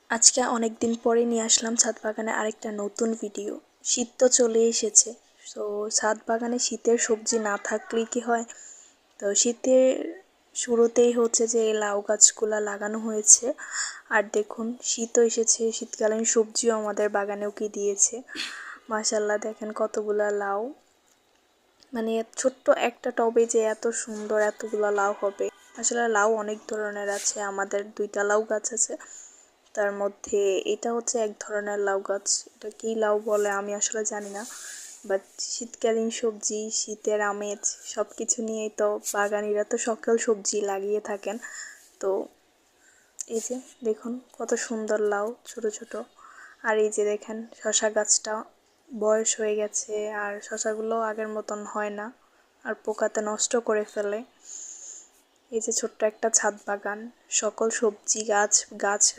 আজকে অনেক দিন পরে নিয়ে আসলাম ছাদ বাগানে আরেকটা নতুন ভিডিও। শীত তো চলে এসেছে, তো ছাদ বাগানে শীতের সবজি না থাকলেই কি হয়। তো শীতের শুরুতেই হচ্ছে যে এই লাউ গাছগুলা লাগানো হয়েছে। আর দেখুন শীতও এসেছে, শীতকালীন সবজিও আমাদের বাগানেও কি দিয়েছে। মাশাআল্লাহ, দেখেন কতগুলা লাউ, মানে ছোট্ট একটা টবে যে এত সুন্দর এতগুলা লাউ হবে। আসলে লাউ অনেক ধরনের আছে, আমাদের 2টা লাউ গাছ আছে, তার মধ্যে এটা হচ্ছে এক ধরনের লাউ গাছ। এটা কি লাউ বলে আমি আসলে জানি না, বাট শীতকালীন সবজি, শীতের আমেজ সব কিছু নিয়েই তো বাগানিরা তো সকল সবজি লাগিয়ে থাকেন। তো এই যে দেখুন কত সুন্দর লাউ ছোট ছোট। আর এই যে দেখেন শশা গাছটা বয়স হয়ে গেছে, আর শশাগুলো আগের মতন হয় না, আর পোকাতে নষ্ট করে ফেলে। এই যে ছোট্ট একটা ছাদ বাগান, সকল সবজি গাছ